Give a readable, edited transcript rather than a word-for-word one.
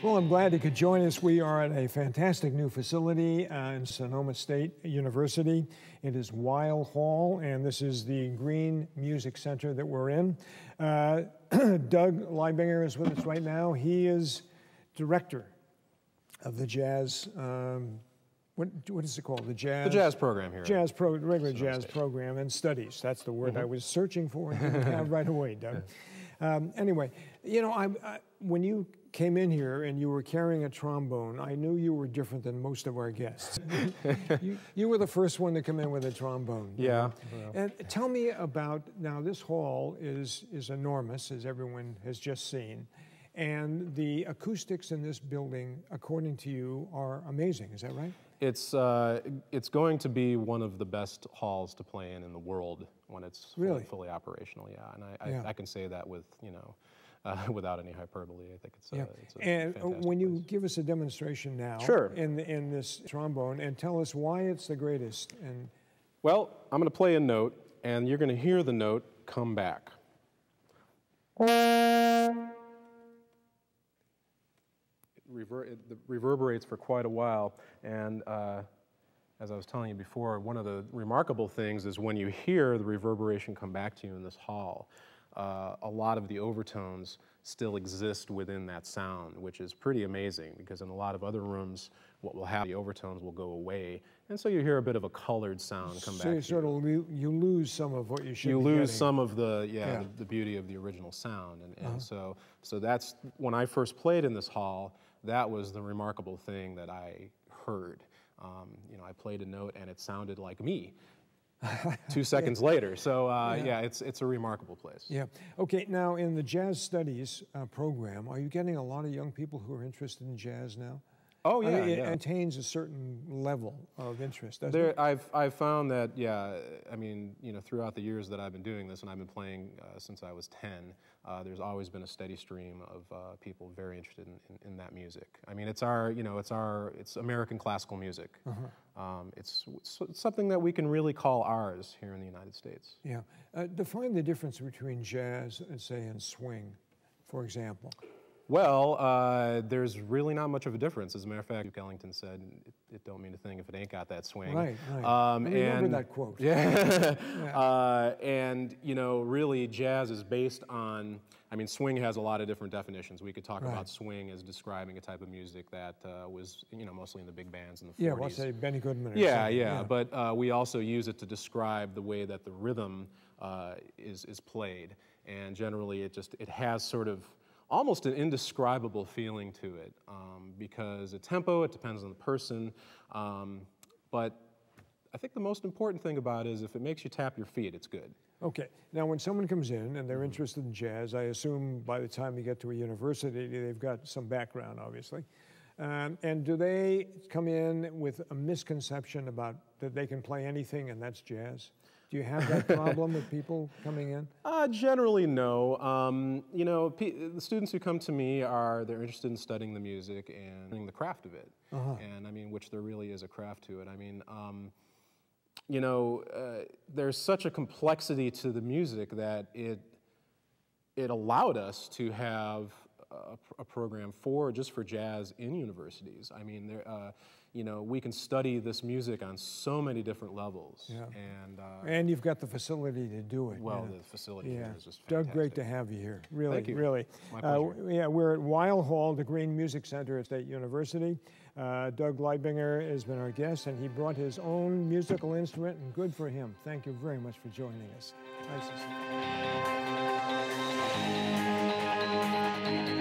Well, I'm glad you could join us. We are at a fantastic new facility in Sonoma State University. It is Weill Hall, and this is the Green Music Center that we're in. Doug Leibinger is with us right now. He is director of the jazz, what is it called? The jazz program here. Regular jazz program and studies. That's the word I was searching for and didn't have right away, Doug. Anyway, you know, when you came in here and you were carrying a trombone, I knew you were different than most of our guests. you were the first one to come in with a trombone. Yeah. And tell me about, now this hall is enormous, as everyone has just seen, and the acoustics in this building, according to you, are amazing. Is that right? It's going to be one of the best halls to play in the world when it's fully operational. Yeah, and I can say that with, you know, without any hyperbole. I think it's a and fantastic when you place. give us a demonstration now in this trombone and tell us why it's the greatest. And well, I'm going to play a note, and you're going to hear the note come back. It reverberates for quite a while, and as I was telling you before, one of the remarkable things is when you hear the reverberation come back to you in this hall, a lot of the overtones still exist within that sound, which is pretty amazing, because in a lot of other rooms, what will happen, the overtones will go away, and so you hear a bit of a colored sound come back. So you sort of you lose some of what you should be You lose getting. some of the the beauty of the original sound, and so that's when I first played in this hall. That was the remarkable thing that I heard. You know, I played a note and it sounded like me 2 seconds later. So yeah, it's a remarkable place. Yeah. Okay. Now, in the Jazz Studies program, are you getting a lot of young people who are interested in jazz now? Oh yeah, I mean, it attains a certain level of interest, doesn't it? I've found that, I mean, you know, throughout the years that I've been doing this, and I've been playing since I was 10, there's always been a steady stream of people very interested in that music. I mean, it's American classical music. It's something that we can really call ours here in the United States. Yeah. Define the difference between jazz, say, and swing, for example. Well, there's really not much of a difference. As a matter of fact, Duke Ellington said, "It don't mean a thing if it ain't got that swing." Right, right. I remember that quote. Yeah. And, you know, really jazz is based on, I mean, swing has a lot of different definitions. We could talk about swing as describing a type of music that was, you know, mostly in the big bands in the 40s. Yeah, let's say Benny Goodman or yeah. But we also use it to describe the way that the rhythm is played. And generally it has sort of almost an indescribable feeling to it, because a tempo, it depends on the person, but I think the most important thing about it is if it makes you tap your feet, it's good. Okay, now when someone comes in and they're interested in jazz, I assume by the time you get to a university, they've got some background, obviously. And do they come in with a misconception about that they can play anything and that's jazz? Do you have that problem with people coming in? Generally, no. You know, the students who come to me they're interested in studying the music and learning the craft of it. And I mean, which there really is a craft to it. I mean, you know, there's such a complexity to the music that it allowed us to have a program just for jazz in universities. I mean, you know, we can study this music on so many different levels. Yeah. And you've got the facility to do it. Well, you know? The facility here is just fantastic. Doug, great to have you here. Really, Thank you. really. My pleasure. Yeah, we're at Weill Hall, the Green Music Center at State University. Doug Leibinger has been our guest, and he brought his own musical instrument, and good for him. Thank you very much for joining us. Nice to see you.